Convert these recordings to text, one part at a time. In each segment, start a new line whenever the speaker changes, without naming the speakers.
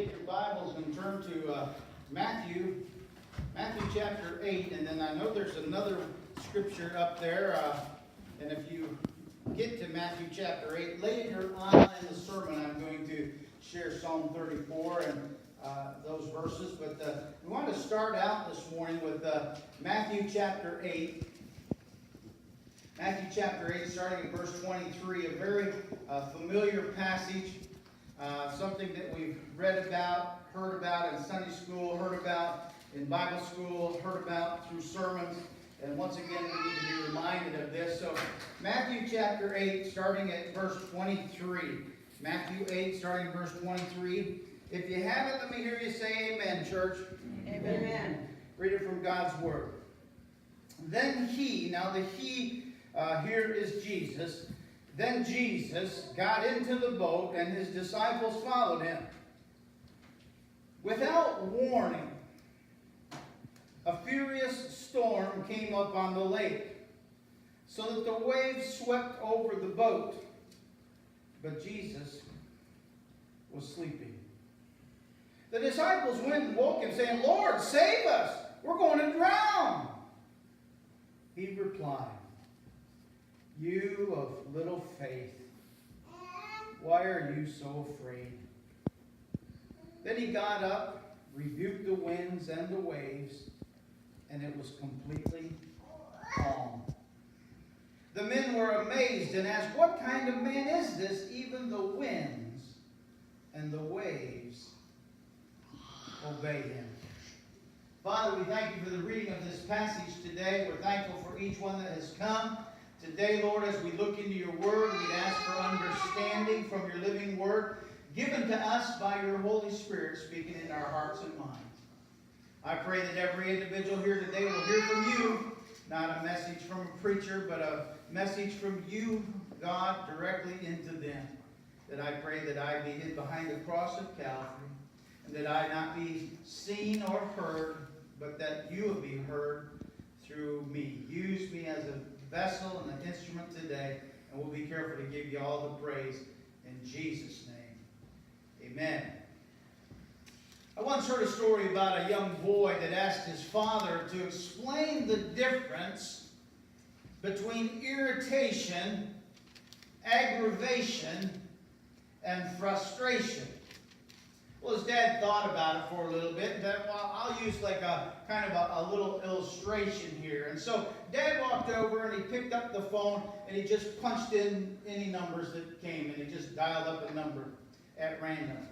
take your Bibles and turn to Matthew chapter 8, and then I know there's another scripture up there, and if you get to Matthew chapter 8, later on in the sermon I'm going to share Psalm 34 and those verses, but we want to start out this morning with Matthew chapter 8. Matthew chapter 8, starting at verse 23, a very familiar passage, something that we've read about, heard about in Sunday school, heard about in Bible school, heard about through sermons, and once again we need to be reminded of this. So Matthew chapter 8, starting at verse 23. Matthew 8, starting at verse 23. If you have it, let me hear you say amen, church.
Amen.
Read it from God's Word. Then he, now the he here is Jesus. Then Jesus got into the boat and his disciples followed him. Without warning, a furious storm came up on the lake, so that the waves swept over the boat. But Jesus was sleeping. The disciples went and woke him, saying, "Lord, save us! We're going to drown!" He replied, "You of little faith, why are you so afraid?" Then he got up, rebuked the winds and the waves, and it was completely calm. The men were amazed and asked, "What kind of man is this? Even the winds and the waves obey him." Father, we thank you for the reading of this passage today. We're thankful for each one that has come. Today, Lord, as we look into your word, we ask for understanding from your living word, given to us by your Holy Spirit, speaking in our hearts and minds. I pray that every individual here today will hear from you, not a message from a preacher, but a message from you, God, directly into them. That I pray that I be hid behind the cross of Calvary, and that I not be seen or heard, but that you will be heard through me. Use me as a vessel and an instrument today, and we'll be careful to give you all the praise in Jesus' name. Amen. I once heard a story about a young boy that asked his father to explain the difference between irritation, aggravation, and frustration. Well, his dad thought about it for a little bit, and said, well, I'll use like a kind of a little illustration here. And so Dad walked over and he picked up the phone and he just punched in any numbers that came, and he just dialed up a number at random.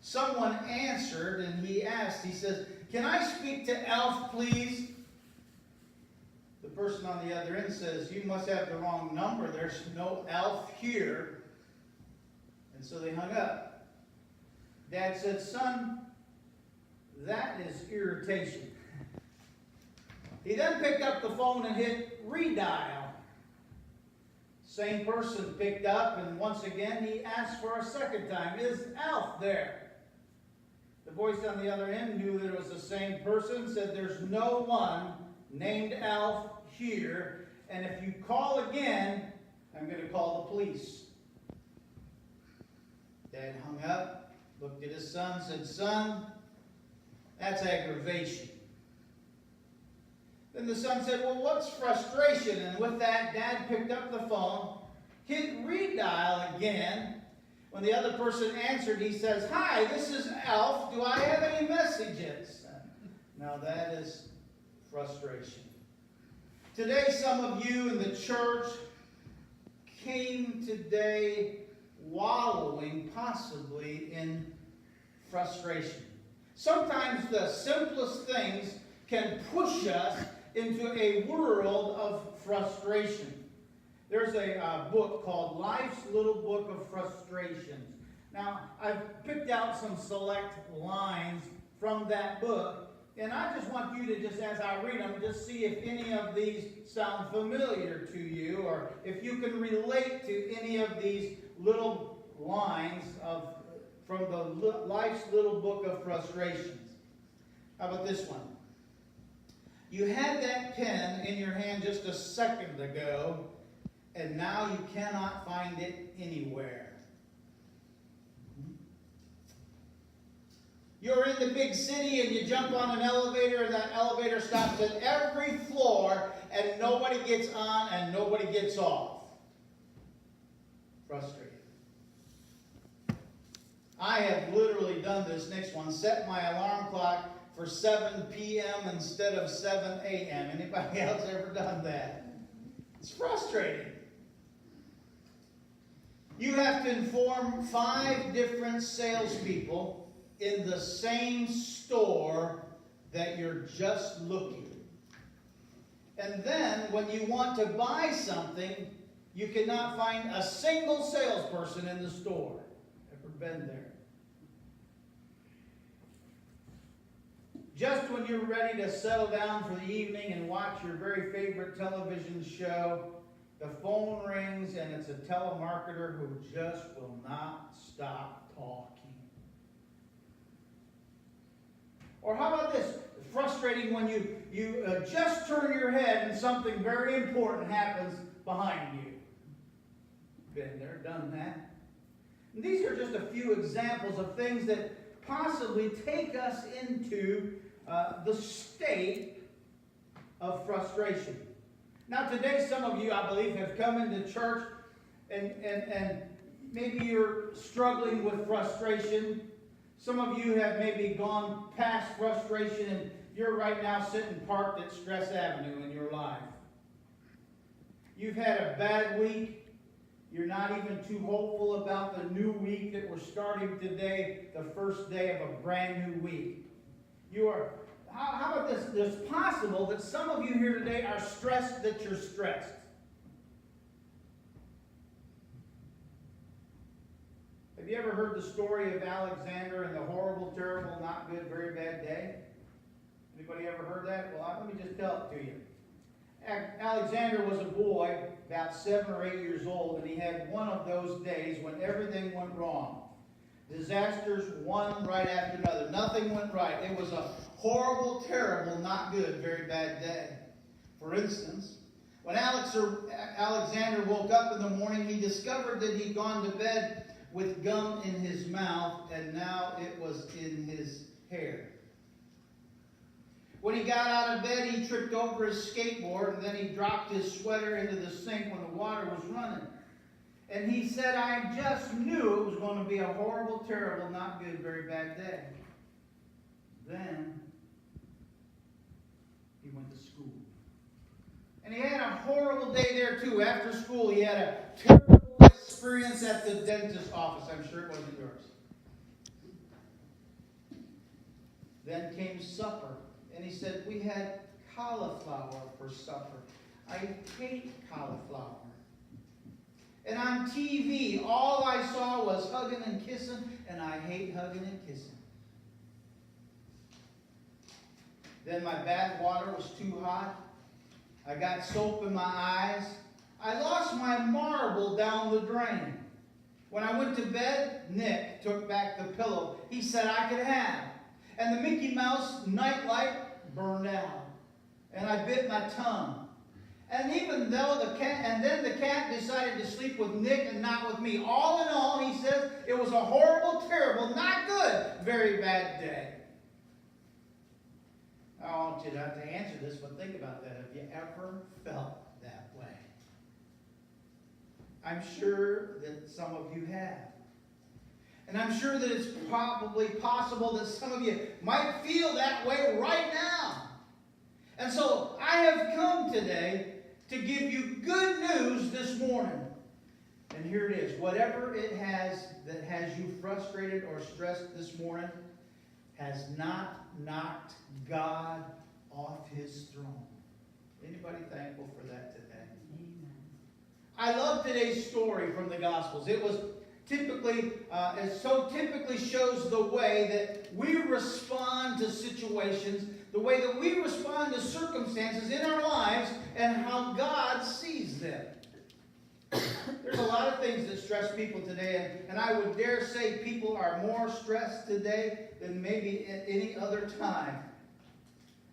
Someone answered and he asked, he says, "Can I speak to Alf, please?" The person on the other end says, "You must have the wrong number. There's no Alf here." And so they hung up. Dad said, "Son, that is irritation." He then picked up the phone and hit redial. Same person picked up, and once again he asked for a second time, "Is Alf there?" The voice on the other end knew that it was the same person, said, "There's no one named Alf here, and if you call again, I'm going to call the police." Dad hung up, looked at his son, said, "Son, that's aggravation." Then the son said, "Well, what's frustration?" And with that, Dad picked up the phone, hit redial again. When the other person answered, he says, "Hi, this is Alf. Do I have any messages?" Now that is frustration. Today, some of you in the church came today wallowing possibly in frustration. Sometimes the simplest things can push us into a world of frustration. There's a book called Life's Little Book of Frustrations. Now, I've picked out some select lines from that book, and I just want you to just, as I read them, just see if any of these sound familiar to you, or if you can relate to any of these little lines from the Life's Little Book of Frustrations. How about this one? You had that pen in your hand just a second ago, and now you cannot find it anywhere. You're in the big city and you jump on an elevator and that elevator stops at every floor and nobody gets on and nobody gets off. Frustrating. I have literally done this next one. Set my alarm clock for 7 p.m. instead of 7 a.m. Anybody else ever done that? It's frustrating. You have to inform 5 different salespeople in the same store that you're just looking. And then when you want to buy something, you cannot find a single salesperson in the store. Ever been there? Just when you're ready to settle down for the evening and watch your very favorite television show, the phone rings and it's a telemarketer who just will not stop talking. Or how about this? Frustrating when you just turn your head and something very important happens behind you. Been there, done that. And these are just a few examples of things that possibly take us into the state of frustration. Now today some of you, I believe, have come into church and maybe you're struggling with frustration. Some of you have maybe gone past frustration and you're right now sitting parked at Stress Avenue in your life. You've had a bad week. You're not even too hopeful about the new week that we're starting today, the first day of a brand new week. You are, how about this? It's possible that some of you here today are stressed that you're stressed. Have you ever heard the story of Alexander and the horrible, terrible, not good, very bad day? Anybody ever heard that? Well, let me just tell it to you. Alexander was a boy, about 7 or 8 years old, and he had one of those days when everything went wrong. Disasters, one right after another. Nothing went right. It was a horrible, terrible, not good, very bad day. For instance, when Alexander woke up in the morning, he discovered that he'd gone to bed with gum in his mouth, and now it was in his hair. When he got out of bed, he tripped over his skateboard, and then he dropped his sweater into the sink when the water was running. And he said, I just knew it was going to be a horrible, terrible, not good, very bad day. Then he went to school. And he had a horrible day there too. After school, he had a terrible experience at the dentist's office. I'm sure it wasn't yours. Then came supper. And he said, we had cauliflower for supper. I hate cauliflower. And on TV, all I saw was hugging and kissing, and I hate hugging and kissing. Then my bath water was too hot. I got soap in my eyes. I lost my marble down the drain. When I went to bed, Nick took back the pillow he said I could have. And the Mickey Mouse nightlight burned out. And I bit my tongue. And even though then the cat decided to sleep with Nick and not with me. All in all, he says, it was a horrible, terrible, not good, very bad day. I want you not to answer this, but think about that. Have you ever felt that way? I'm sure that some of you have. And I'm sure that it's probably possible that some of you might feel that way right now. And so I have come today to give you good news this morning. And here it is. Whatever it has that has you frustrated or stressed this morning has not knocked God off his throne. Anybody thankful for that today? Amen. I love today's story from the Gospels. It was typically, it so typically shows the way that we respond to situations, the way that we respond to circumstances in our lives, and how God sees them. There's a lot of things that stress people today, and I would dare say people are more stressed today than maybe at any other time.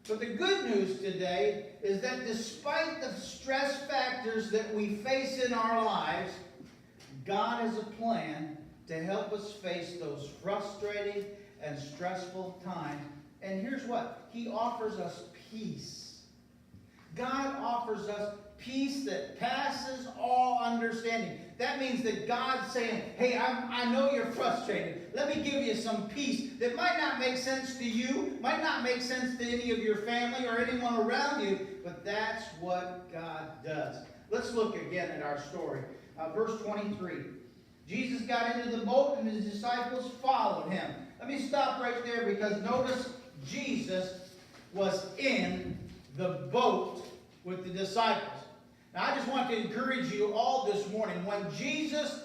But the good news today is that despite the stress factors that we face in our lives, God has a plan to help us face those frustrating and stressful times. And here's what? He offers us peace. God offers us peace that passes all understanding. That means that God's saying, hey, I know you're frustrated. Let me give you some peace that might not make sense to you, might not make sense to any of your family or anyone around you, but that's what God does. Let's look again at our story. Verse 23. Jesus got into the boat and his disciples followed him. Let me stop right there because notice Jesus was in the boat with the disciples. Now I just want to encourage you all this morning. When Jesus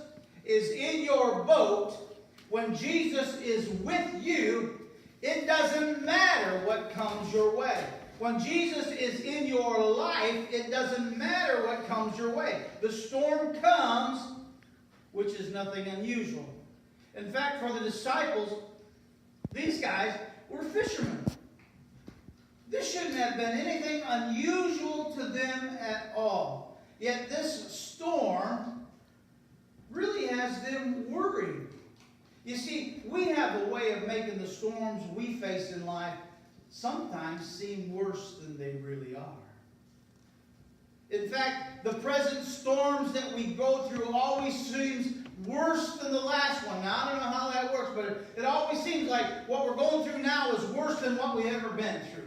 is in your boat, when Jesus is with you, it doesn't matter what comes your way. When Jesus is in your life, it doesn't matter what comes your way. The storm comes, which is nothing unusual. In fact, for the disciples, these guys were fishermen. This shouldn't have been anything unusual to them at all. Yet this storm really has them worried. You see, we have a way of making the storms we face in life sometimes seem worse than they really are. In fact, the present storms that we go through always seems worse than the last one. Now, I don't know how that works, but it always seems like what we're going through now is worse than what we've ever been through.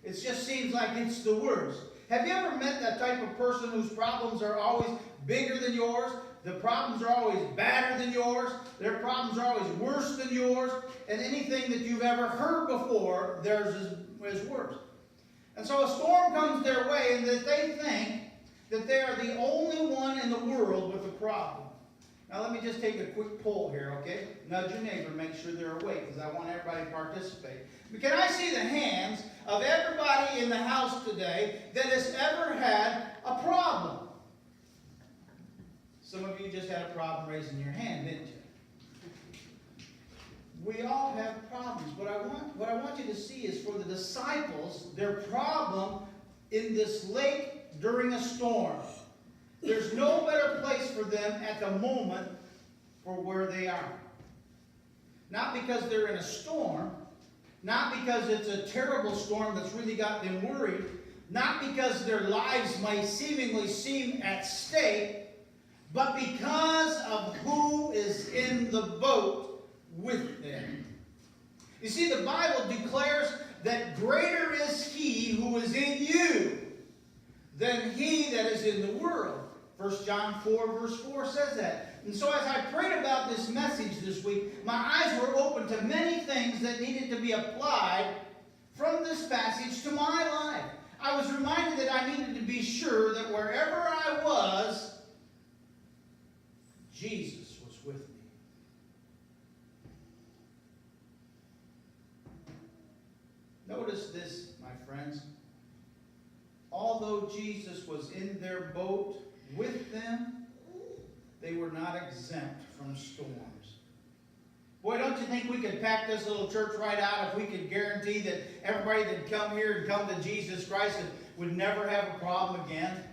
It just seems like it's the worst. Have you ever met that type of person whose problems are always bigger than yours? The problems are always badder than yours. Their problems are always worse than yours. And anything that you've ever heard before, theirs is worse. And so a storm comes their way and that they think that they are the only one in the world with a problem. Now let me just take a quick poll here, okay? Nudge your neighbor, make sure they're awake, because I want everybody to participate. But can I see the hands of everybody in the house today that has ever had a problem? Some of you just had a problem raising your hand, didn't you? We all have problems. But what I want you to see is for the disciples, their problem in this lake during a storm. There's no better place for them at the moment for where they are. Not because they're in a storm, not because it's a terrible storm that's really got them worried, not because their lives may seemingly seem at stake, but because of who is in the boat with them. You see, the Bible declares that greater is He who is in you than he that is in the world. 1 John 4 verse 4 says that. And so as I prayed about this message this week, my eyes were open to many things that needed to be applied from this passage to my life. I was reminded that I needed to be sure that wherever I was, Jesus was with me. Notice this, my friends. Although Jesus was in their boat with them, they were not exempt from storms. Boy, don't you think we could pack this little church right out if we could guarantee that everybody that come here and come to Jesus Christ would never have a problem again?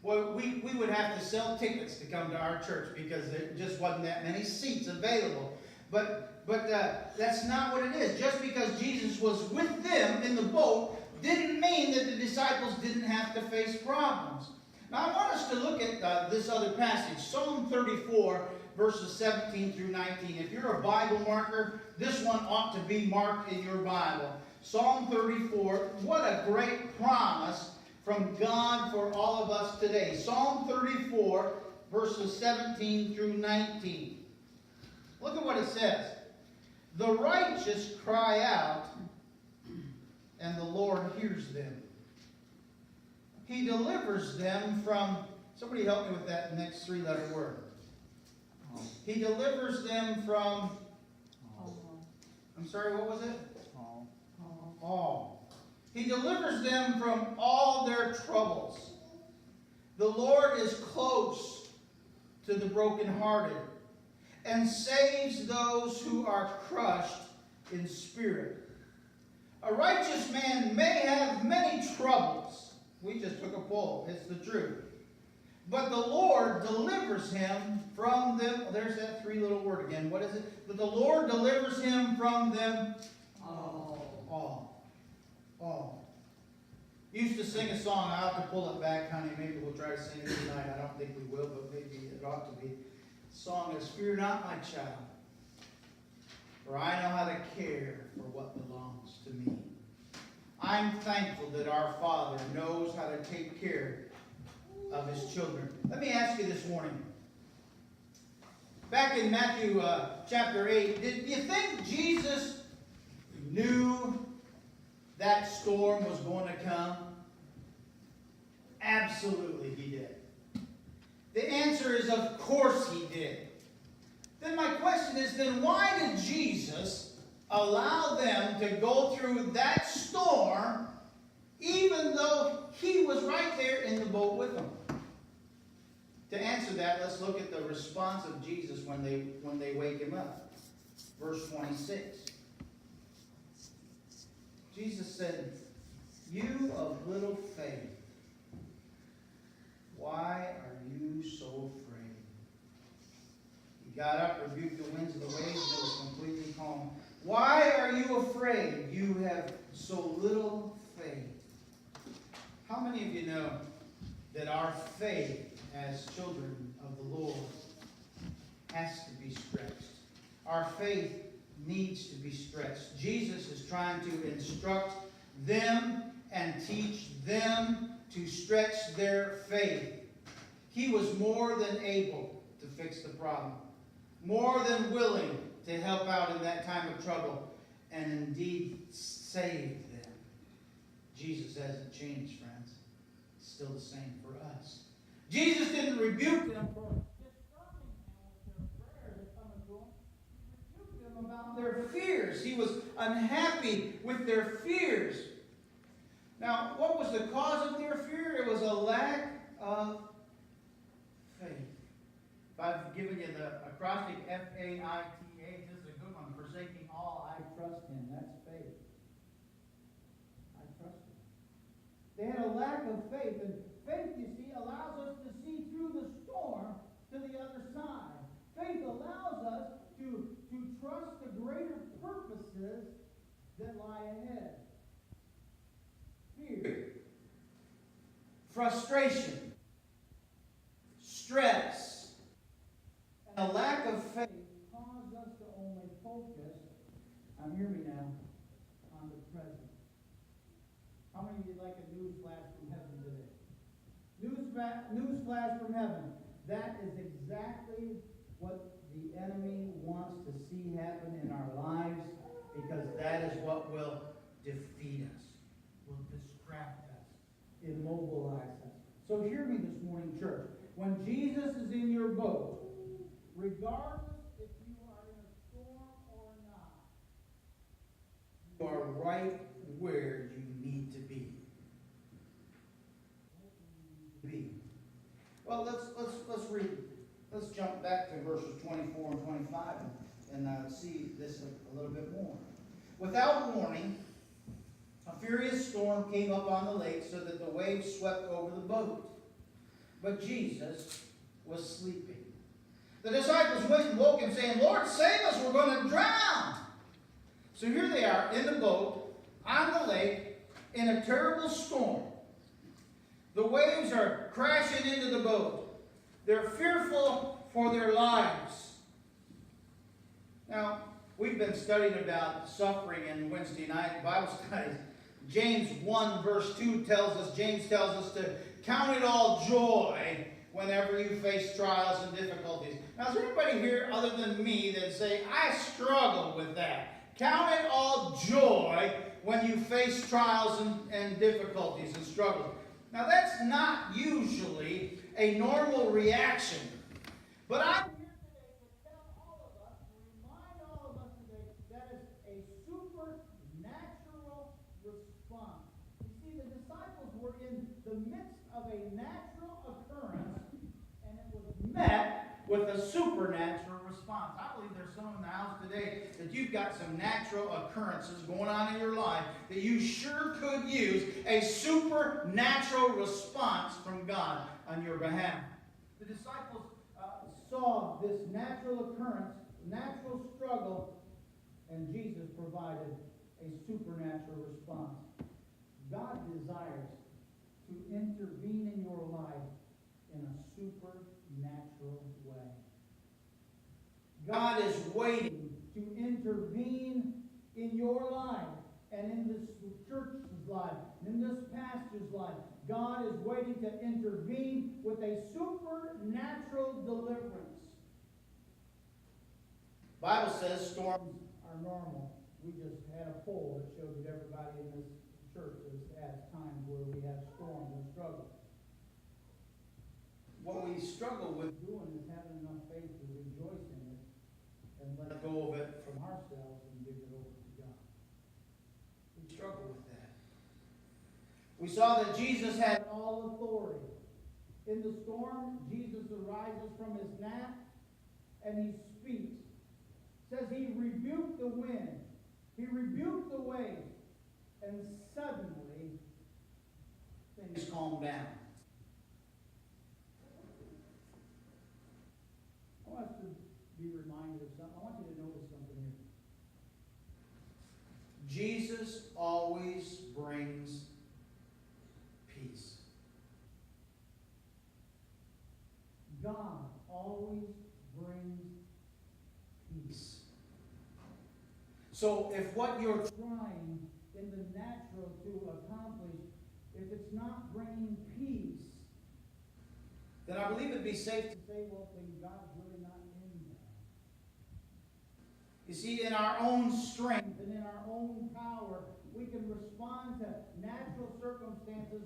Boy, we would have to sell tickets to come to our church because there just wasn't that many seats available. But that's not what it is. Just because Jesus was with them in the boat didn't mean that the disciples didn't have to face problems. Now I want us to look at this other passage, Psalm 34, verses 17 through 19. If you're a Bible marker, this one ought to be marked in your Bible. Psalm 34, what a great promise from God for all of us today. Psalm 34, verses 17 through 19. Look at what it says. The righteous cry out, and the Lord hears them. He delivers them from, somebody help me with that next three-letter word. He delivers them from, I'm sorry, what was it? All. He delivers them from all their troubles. The Lord is close to the brokenhearted and saves those who are crushed in spirit. A righteous man may have many troubles. We just took a poll. It's the truth. But the Lord delivers him from them. There's that three little word again. What is it? That the Lord delivers him from them all. Used to sing a song. I'll have to pull it back, honey. Maybe we'll try to sing it tonight. I don't think we will, but maybe it ought to be. The song is, "Fear not, my child, for I know how to care for what belongs to me." I'm thankful that our Father knows how to take care of his children. Let me ask you this morning. Back in Matthew chapter 8, did you think Jesus knew that storm was going to come? Absolutely he did. The answer is, of course he did. Then my question is, then why did Jesus allow them to go through that storm even though he was right there in the boat with them? To answer that, let's look at the response of Jesus when they wake him up. Verse 26. Jesus said, "You of little faith, why are you so afraid?" He got up, rebuked the winds and the waves, and it was completely calm. Why are you afraid? You have so little faith. How many of you know that our faith as children of the Lord has to be stretched? Our faith needs to be stretched. Jesus is trying to instruct them and teach them to stretch their faith. He was more than able to fix the problem, more than willing to help out in that time of trouble, and indeed save them. Jesus hasn't changed, friends. It's still the same for us. Jesus didn't rebuke them for disturbing them with their prayers that come to him. He rebuked them about their fears. He was unhappy with their fears. Now, what was the cause of their fear? It was a lack of faith. If I've given you the acrostic F-A-I-T-H, this is a good one. Forsaking all, I trust him. That's faith. I trust him. They had a lack of faith. And faith, you see, allows us to see through the storm to the other side. Faith allows us to trust the greater purposes that lie ahead. Fear, frustration, stress, and a lack of faith cause us to only focus, now hear me now, on the present. How many of you like a news flash from heaven today? News flash from heaven. That is exactly what the enemy wants to see happen in our lives, because that is what will defeat us, will distract us, immobilize us. So hear me this morning, church. When Jesus is in your boat, regardless if you are in a storm or not, you are right where you need to be. Well, let's read. Let's jump back to verses 24 and 25 and see this a little bit more. Without warning, a furious storm came up on the lake so that the waves swept over the boat. But Jesus was sleeping. The disciples went and woke him, saying, "Lord, save us, we're going to drown." So here they are in the boat, on the lake, in a terrible storm. The waves are crashing into the boat. They're fearful for their lives. Now, we've been studying about suffering in Wednesday night Bible studies. James 1 verse 2 James tells us to count it all joy whenever you face trials and difficulties. Now, is there anybody here other than me that say, I struggle with that? Count it all joy when you face trials and difficulties and struggles. Now, that's not usually a normal reaction. But I'm here today to tell all of us, to remind all of us today, that is a supernatural response. You see, the disciples were in the midst of a natural occurrence, and it was met with a supernatural response. I believe there's some in the house today that you've got some natural occurrences going on in your life that you sure could use a supernatural response from God on your behalf. The disciples saw this natural occurrence
natural struggle, and Jesus provided a supernatural response. God desires to intervene in your life in a supernatural way. God is waiting to intervene in your life and in this church's life, and in this pastor's life. God is waiting to intervene with a supernatural deliverance. The Bible says storms are normal. We just had a poll that showed that everybody in this church has times where we have storms and struggles. What we struggle with doing is having enough faith to rejoice in it and let go of it from ourselves and give it over to God. We struggle with that. We saw that Jesus had all authority. In the storm, Jesus arises from his nap and he speaks. It says he rebuked the wind. He rebuked the waves. And suddenly, things calmed down. I want us to be reminded of something. I want you to notice something here. Jesus always brings peace. God always brings peace. So if what you're trying in the natural to accomplish, if it's not bringing peace, then I believe it'd be safe to say, well, then God's really not in that. You see, in our own strength and in our own power, we can respond to natural circumstances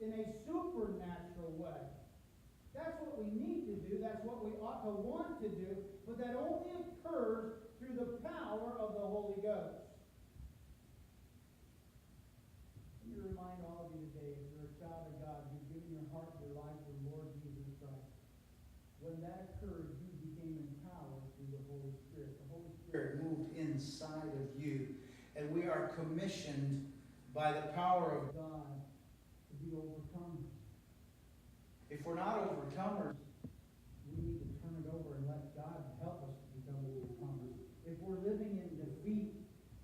in a supernatural way. That's what we need to do. That's what we ought to want to do. But that only occurs through the power of the Holy Ghost. Let me remind all of you today, if you're a child of God, you've given your heart, your life to the Lord Jesus Christ. When that occurred, you became empowered through the Holy Spirit. The Holy Spirit moved inside of you. And we are commissioned by the power of God to be overcomers. If we're not overcomers, we need to turn it over and let God help us to become overcomers. If we're living in defeat,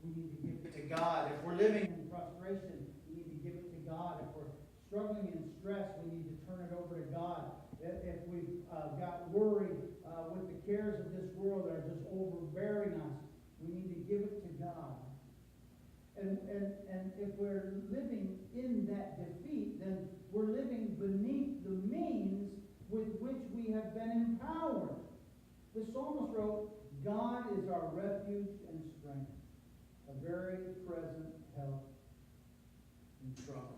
we need to give it to God. If we're living in frustration, we need to give it to God. If we're struggling in stress, we need to turn it over to God. If we've got worried with the cares of this world that are just overbearing us, we need to give it to God. And if we're living in that defeat, then we're living beneath the means with which we have been empowered. The psalmist wrote, God is our refuge and strength, a very present help in trouble.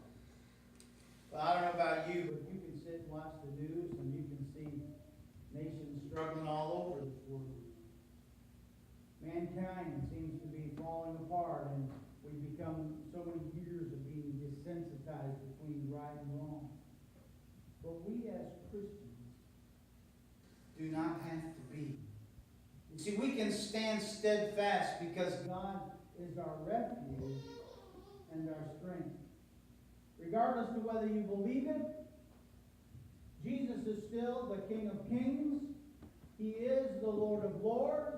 Well, I don't know about you, but you can sit and watch the news and you can see nations struggling all over this world. Mankind seems to be falling apart, and we've become so many years of being desensitized between right and wrong. But we as Christians do not have to be. You see, we can stand steadfast because God is our refuge and our strength. Regardless of whether you believe it, Jesus is still the King of Kings. He is the Lord of Lords.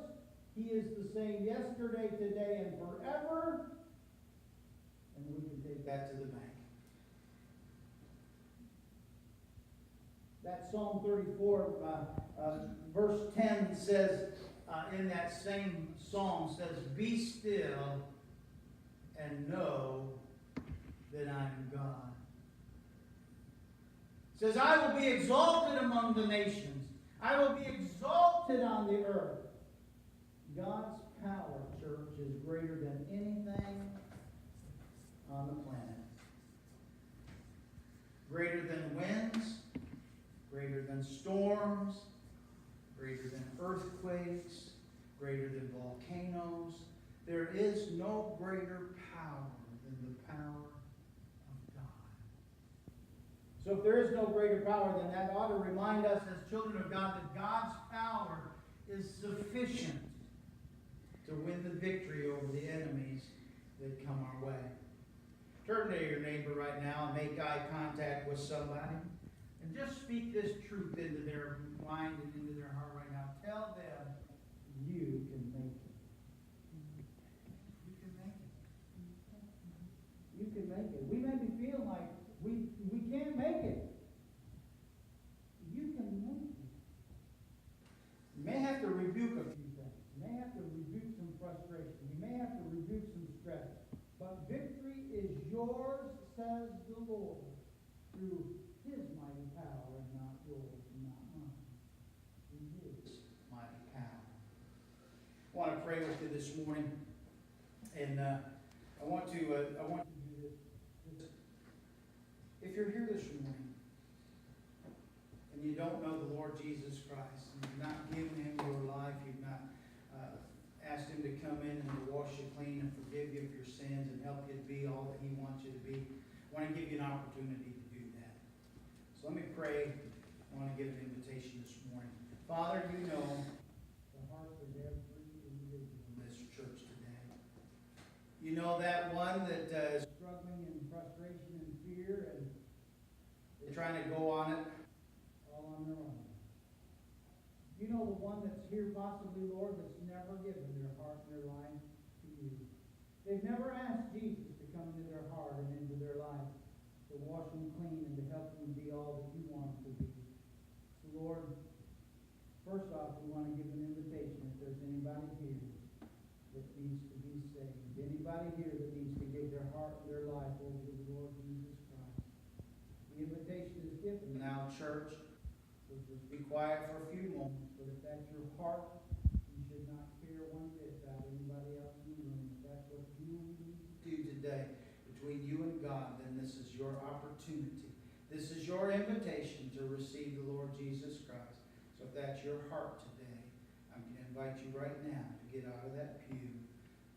He is the same yesterday, today, and forever. And we can take that to the bank. That Psalm 34, verse 10 says, in that same psalm says, be still and know that I am God. It says, I will be exalted among the nations. I will be exalted on the earth. God's power, church, is greater than anything on the planet. Greater than winds, greater than storms, greater than earthquakes, greater than volcanoes. There is no greater power than the power of God. So if there is no greater power than that, ought to remind us as children of God that God's power is sufficient to win the victory over the enemies that come our way. Turn to your neighbor right now and make eye contact with somebody. And just speak this truth into their mind and into their heart right now. Tell them you says the Lord, through His mighty power, and not yours and not mine. Through His
mighty power. I want to pray with you this morning, and I want to do this. If you're here this morning and you don't know the Lord Jesus Christ, and you've not given Him your life, you've not asked Him to come in and to wash you clean and forgive you of your sins and help you to be all that He wants you to be, I want to give you an opportunity to do that. So let me pray. I want to give an invitation this morning. Father, you know the hearts of every individual in this church today. You know that one that is struggling in frustration and fear, and they're trying to go on it all on their own. You know the one that's here possibly, Lord, that's never given their heart and their life to you. They've never asked Jesus to come into their heart and into their life, to wash them clean and to help them be all that you want them to be. So, Lord, first off, we want to give an invitation if there's anybody here that needs to be saved. Anybody here that needs to give their heart and their life over to the Lord Jesus Christ. The invitation is given now, church. So just be quiet for a few moments. But if that's your heart, you should not care one bit about anybody else in the room. If that's what you need to do today between you and God, then this is your opportunity. This is your invitation to receive the Lord Jesus Christ. So if that's your heart today, I'm going to invite you right now to get out of that pew,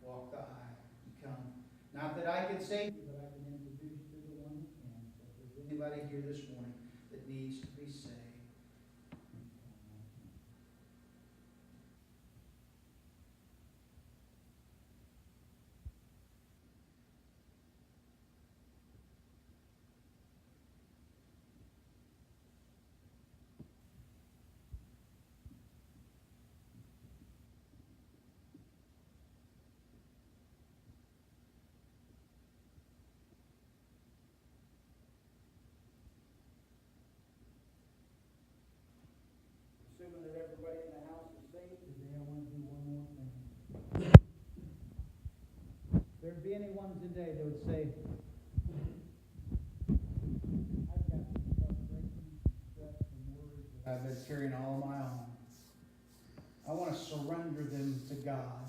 walk the aisle, and come. Not that I can save you, but I can introduce you to the one who can. So if there's anybody here this morning that needs to be saved, assuming that everybody in the house is saved today, I want to do one more thing. If there'd be anyone today that would say, I've got some frustration, stress, and worries that I've been carrying all of my own. I want to surrender them to God.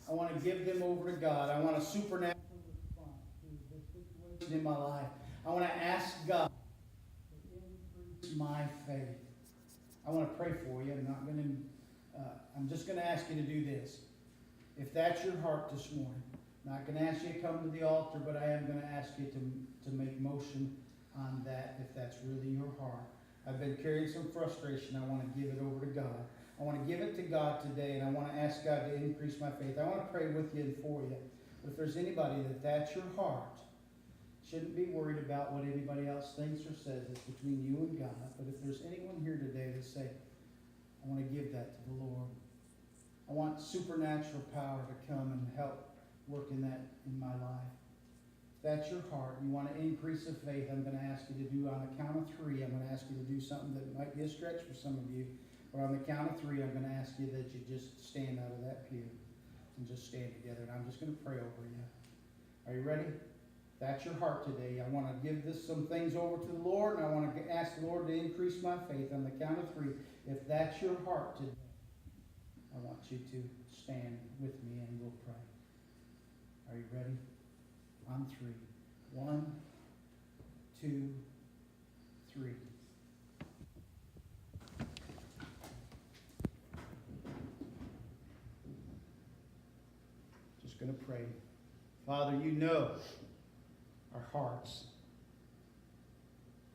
I want to give them over to God. I want a supernatural response to this situation in my life. I want to ask God to increase my faith. I want to pray for you. I'm just going to ask you to do this. If that's your heart this morning, I'm not going to ask you to come to the altar, but I am going to ask you to make motion on that if that's really your heart. I've been carrying some frustration. I want to give it over to God. I want to give it to God today, and I want to ask God to increase my faith. I want to pray with you and for you. But if there's anybody that's your heart, shouldn't be worried about what anybody else thinks or says. It's between you and God. But if there's anyone here today that say, I want to give that to the Lord. I want supernatural power to come and help work in that in my life. If that's your heart, you want to increase of faith, I'm going to ask you to do on the count of 3. I'm going to ask you to do something that might be a stretch for some of you. But on the count of 3, I'm going to ask you that you just stand out of that pew and just stand together. And I'm just going to pray over you. Are you ready? That's your heart today. I want to give some things over to the Lord, and I want to ask the Lord to increase my faith on the count of 3. If that's your heart today, I want you to stand with me and we'll pray. Are you ready? On 3. 1, 2, 3. Just going to pray. Father, you know our hearts.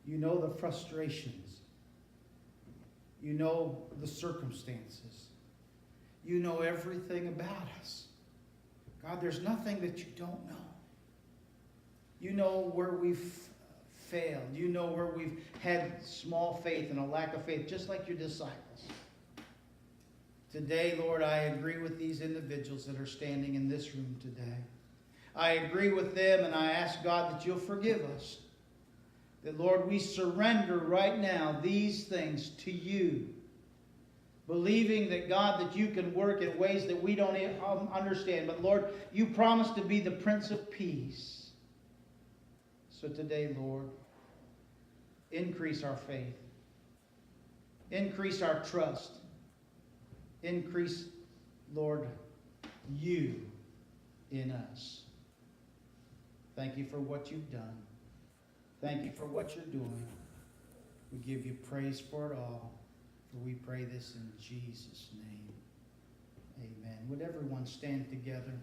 You know the frustrations. You know the circumstances. You know everything about us. God, there's nothing that you don't know. You know where we've failed. You know where we've had small faith and a lack of faith, just like your disciples. Today, Lord, I agree with these individuals that are standing in this room today. I agree with them, and I ask God that you'll forgive us. That, Lord, we surrender right now these things to you. Believing that, God, that you can work in ways that we don't understand. But, Lord, you promise to be the Prince of Peace. So today, Lord, increase our faith. Increase our trust. Increase, Lord, you in us. Thank you for what you've done. Thank you for what you're doing. We give you praise for it all. For we pray this in Jesus' name. Amen. Would everyone stand together?